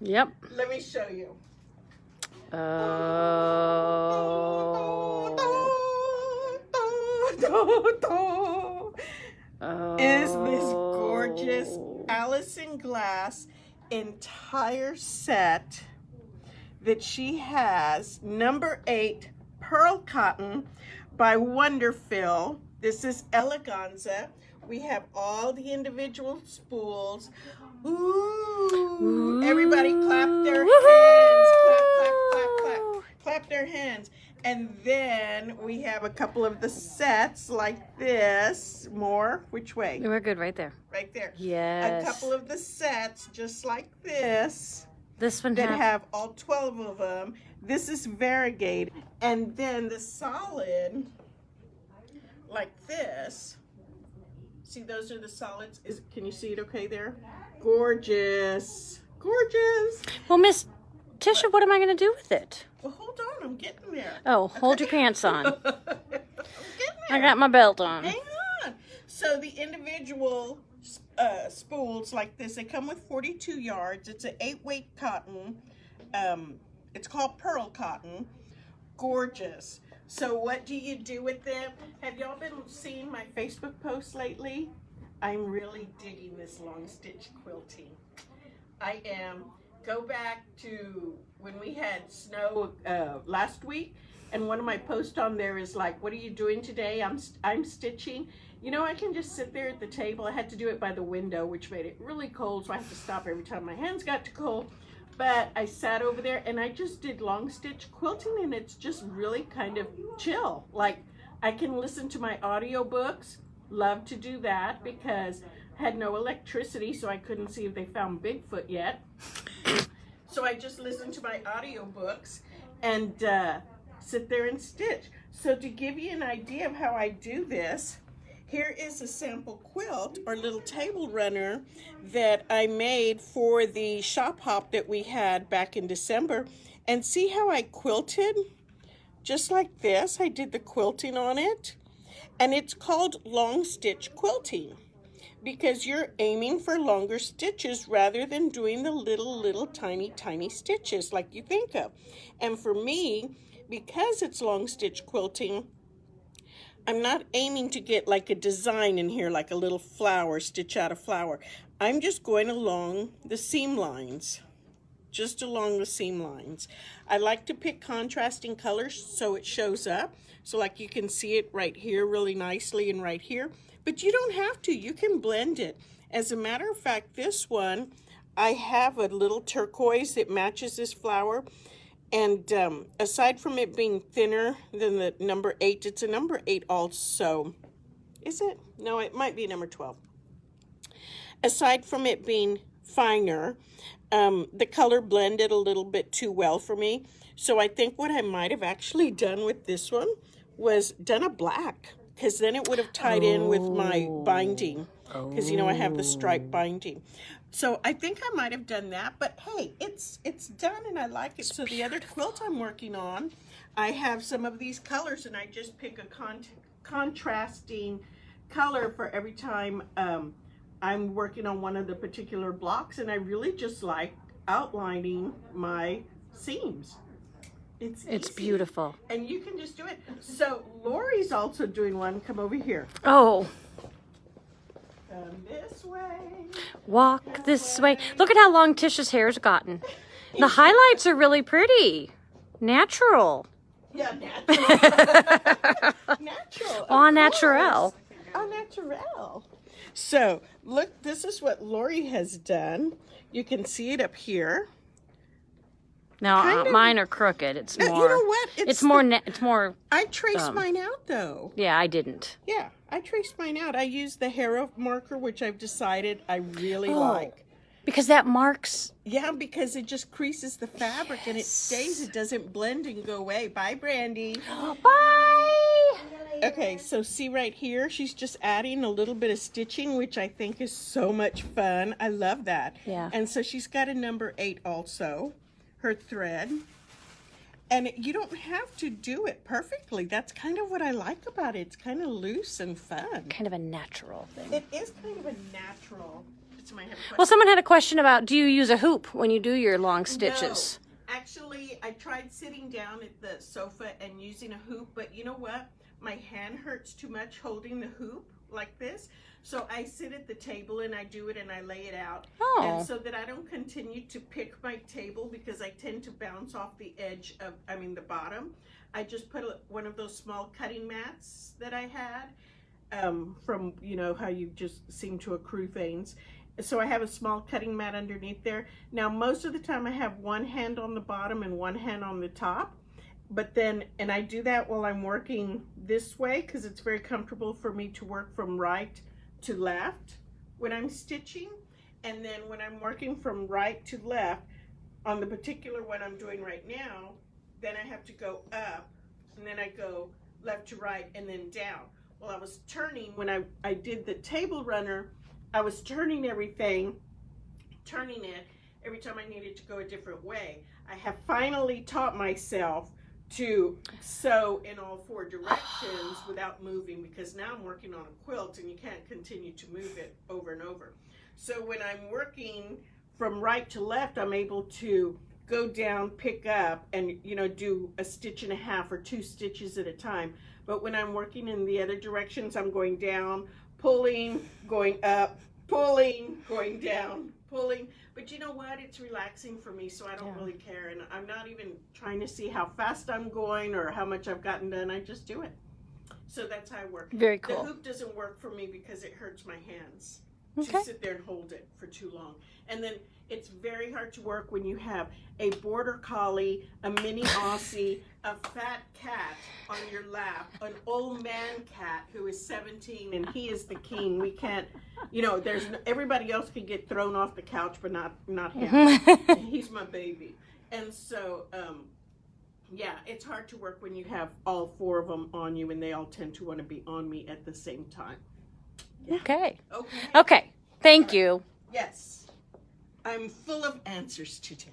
Yep. Let me show you. Is this gorgeous Alison Glass entire set that she has, number 8 pearl cotton by Wonderful. This is Eleganza. We have all the individual spools. Ooh, everybody clap their hands. Clap, clap, clap, clap. Clap their hands. And then we have a couple of the sets like this. More, which way? We're good right there. Right there. Yes. A couple of the sets just like this. This one that have all 12 of them. This is variegated. And then the solid, like this. See, those are the solids. Can you see it okay there? Gorgeous. Gorgeous. Well, Miss Tisha, what am I going to do with it? Well, hold on. I'm getting there. Oh, hold your pants on. I'm getting there. I got my belt on. Hang on. So the individual spools like this, they come with 42 yards. It's an 8-weight cotton. It's called pearl cotton. Gorgeous. So what do you do with them? Have y'all been seeing my Facebook posts lately? I'm really digging this long stitch quilting. I am. Go back to when we had snow last week, and one of my posts on there is like, what are you doing today? I'm stitching. You know, I can just sit there at the table. I had to do it by the window, which made it really cold, so I had to stop every time my hands got too cold. But I sat over there and I just did long stitch quilting, and it's just really kind of chill. Like, I can listen to my audiobooks. Love to do that because I had no electricity, so I couldn't see if they found Bigfoot yet. So I just listened to my audiobooks and sit there and stitch. So to give you an idea of how I do this, here is a sample quilt or little table runner that I made for the shop hop that we had back in December. And see how I quilted? Just like this, I did the quilting on it. And it's called long stitch quilting because you're aiming for longer stitches rather than doing the little tiny stitches like you think of. And for me, because it's long stitch quilting, I'm not aiming to get like a design in here, like a little flower, stitch out a flower. I'm just going along the seam lines, just along the seam lines. I like to pick contrasting colors so it shows up. So like you can see it right here really nicely and right here, but you don't have to, you can blend it. As a matter of fact, this one, I have a little turquoise that matches this flower. And aside from it being thinner than the number 8, it's a number 8 also. Is it? No, it might be number 12. Aside from it being finer, the color blended a little bit too well for me. So I think what I might have actually done with this one was done a black, because then it would have tied in with my binding. Because, you know, I have the stripe binding. So I think I might have done that, but hey, it's done and I like it. So the other quilt I'm working on, I have some of these colors and I just pick a contrasting color for every time I'm working on one of the particular blocks, and I really just like outlining my seams. It's beautiful. And you can just do it. So Lori's also doing one. Come over here. Oh. Come this way. Walk this way. Look at how long Tisha's hair's gotten. The highlights are really pretty. Natural. Yeah, natural. Natural. Au naturel. Au naturel. So, look, this is what Lori has done. You can see it up here. Now, mine are crooked. It's more. You know what? It's more. I traced mine out, though. Yeah, I didn't. Yeah, I traced mine out. I used the Hero marker, which I've decided I really like. Because that marks. Yeah, because it just creases the fabric and it stays. It doesn't blend and go away. Bye, Brandy. Bye. Okay, so see right here, she's just adding a little bit of stitching, which I think is so much fun. I love that. Yeah. And so she's got a number 8 also, her thread. And you don't have to do it perfectly. That's kind of what I like about it. It's kind of loose and fun. Kind of a natural thing. It is kind of a natural. Somebody had a question. Well, someone had a question about, do you use a hoop when you do your long stitches? No. Actually, I tried sitting down at the sofa and using a hoop, but you know what? My hand hurts too much holding the hoop like this. So I sit at the table and I do it and I lay it out. Oh. And so that I don't continue to pick my table because I tend to bounce off the edge of, the bottom. I just put one of those small cutting mats that I had from, you know, how you just seem to accrue things. So I have a small cutting mat underneath there. Now, most of the time I have one hand on the bottom and one hand on the top. But then, and I do that while I'm working this way because it's very comfortable for me to work from right to left when I'm stitching. And then when I'm working from right to left, on the particular one I'm doing right now, then I have to go up and then I go left to right and then down. Well, I was turning, when I did the table runner, I was turning everything, turning it every time I needed to go a different way. I have finally taught myself to sew in all four directions without moving, because now I'm working on a quilt and you can't continue to move it over and over. So when I'm working from right to left, I'm able to go down, pick up, and you know, do a stitch and a half or 2 stitches at a time. But when I'm working in the other directions, I'm going down, pulling, going up, pulling, going down, pulling. But you know what? It's relaxing for me, so I don't really care. And I'm not even trying to see how fast I'm going or how much I've gotten done. I just do it. So that's how I work. Very cool. The hoop doesn't work for me because it hurts my hands Okay. to sit there and hold it for too long. And then it's very hard to work when you have a border collie, a mini Aussie, a fat cat on your lap, an old man cat who is 17 and he is the king. We can't, you know, everybody else can get thrown off the couch, but not him. He's my baby. And so, yeah, it's hard to work when you have all 4 of them on you and they all tend to want to be on me at the same time. Yeah. Okay. Okay. Okay. Thank you. Yes. I'm full of answers today.